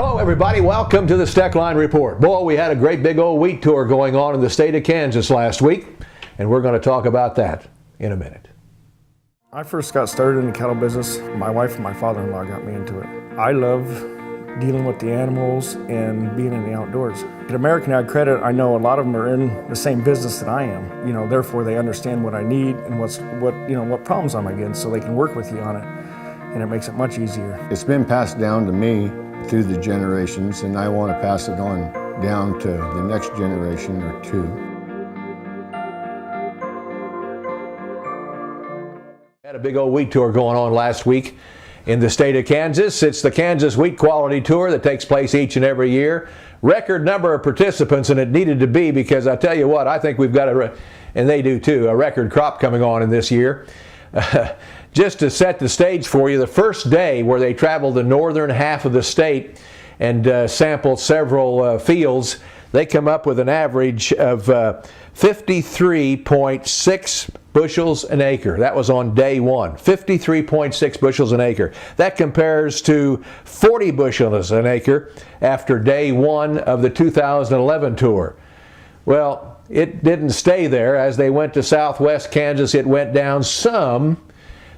Hello everybody, welcome to the Steckline Report. Boy, we had a great big old wheat tour going on in the state of Kansas last week, and we're going to talk about that in a minute. I first got started in the cattle business. My wife and my father-in-law got me into it. I love dealing with the animals and being in the outdoors. At American Ag Credit, I know a lot of them are in the same business that I am. You know, therefore they understand what I need and what problems I'm against, so they can work with you on it, and it makes it much easier. It's been passed down to me through the generations, and I want to pass it on down to the next generation or two. Had a big old wheat tour going on last week in the state of Kansas. It's the Kansas Wheat Quality Tour that takes place each and every year. Record number of participants, and it needed to be, because I tell you what, I think we've got and they do too, a record crop coming on in this year. Just to set the stage for you, the first day where they traveled the northern half of the state and sampled several fields, they come up with an average of 53.6 bushels an acre. That was on day one, 53.6 bushels an acre. That compares to 40 bushels an acre after day one of the 2011 tour. Well, it didn't stay there. As they went to southwest Kansas, it went down some.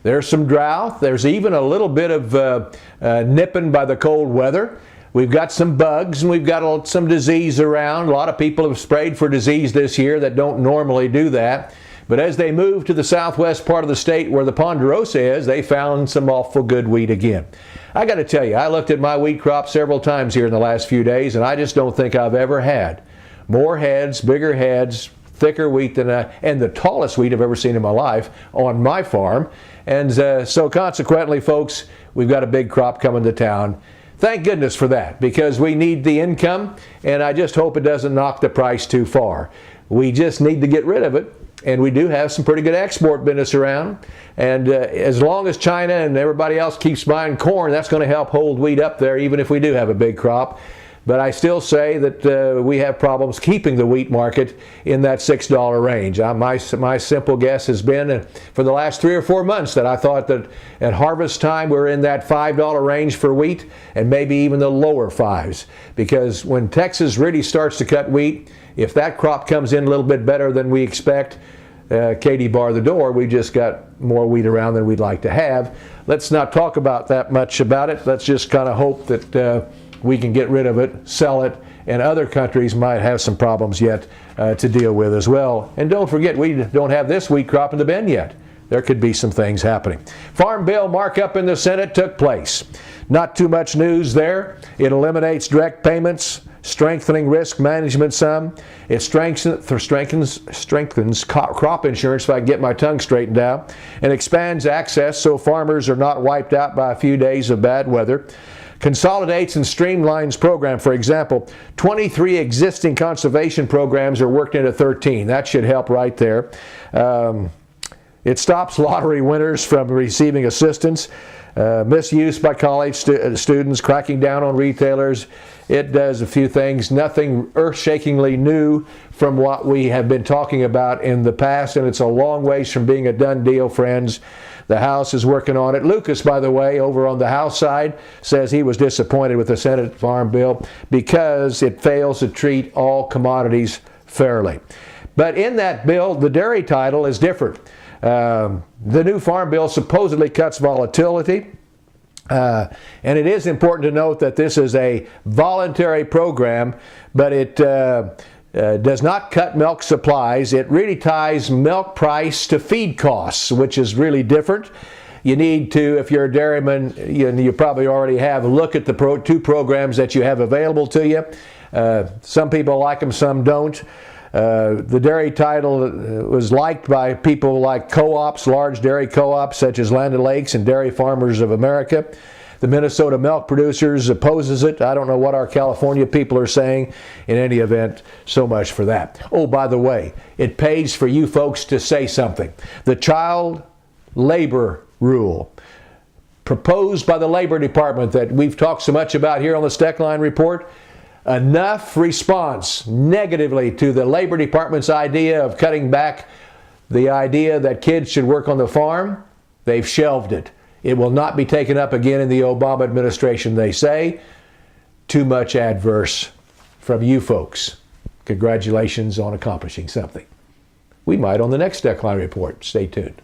There's some drought. There's even a little bit of nipping by the cold weather. We've got some bugs and we've got some disease around. A lot of people have sprayed for disease this year that don't normally do that. But as they moved to the southwest part of the state where the ponderosa is, they found some awful good wheat again. I got to tell you, I looked at my wheat crop several times here in the last few days, and I just don't think I've ever had more heads, bigger heads, thicker wheat and the tallest wheat I've ever seen in my life on my farm. And so consequently, folks, we've got a big crop coming to town. Thank goodness for that, because we need the income, and I just hope it doesn't knock the price too far. We just need to get rid of it, and we do have some pretty good export business around. And as long as China and everybody else keeps buying corn, that's going to help hold wheat up there, even if we do have a big crop. But I still say that we have problems keeping the wheat market in that $6 range. My simple guess has been for the last 3 or 4 months that I thought that at harvest time we're in that $5 range for wheat, and maybe even the lower fives. Because when Texas really starts to cut wheat, if that crop comes in a little bit better than we expect, Katie bar the door, we just got more wheat around than we'd like to have. Let's not talk about that much about it. Let's just kind of hope that we can get rid of it, sell it, and other countries might have some problems yet to deal with as well. And don't forget, we don't have this wheat crop in the bin yet. There could be some things happening. Farm bill markup in the Senate took place. Not too much news there. It eliminates direct payments, strengthening risk management some. It strengthens crop insurance, if I can get my tongue straightened out, and expands access so farmers are not wiped out by a few days of bad weather. Consolidates and streamlines program. For example, 23 existing conservation programs are worked into 13. That should help right there. It stops lottery winners from receiving assistance. Misuse by college students, cracking down on retailers. It does a few things, nothing earth-shakingly new from what we have been talking about in the past, and it's a long ways from being a done deal, friends. The House is working on it. Lucas, by the way, over on the House side, says he was disappointed with the Senate Farm Bill because it fails to treat all commodities fairly. But in that bill, the dairy title is different. The new Farm Bill supposedly cuts volatility. And it is important to note that this is a voluntary program, but it does not cut milk supplies. It really ties milk price to feed costs, which is really different. You need to, if you're a dairyman, you probably already have, look at the two programs that you have available to you. Some people like them, some don't. The dairy title was liked by people like co-ops, large dairy co-ops such as Land O'Lakes and Dairy Farmers of America. The Minnesota Milk Producers opposes it. I don't know what our California people are saying. In any event, so much for that. Oh, by the way, it pays for you folks to say something. The child labor rule proposed by the Labor Department that we've talked so much about here on the Steckline Report, enough response negatively to the Labor Department's idea of cutting back the idea that kids should work on the farm. They've shelved it. It will not be taken up again in the Obama administration, they say. too much adverse from you folks. Congratulations on accomplishing something. We might on the next Steckline Report. Stay tuned.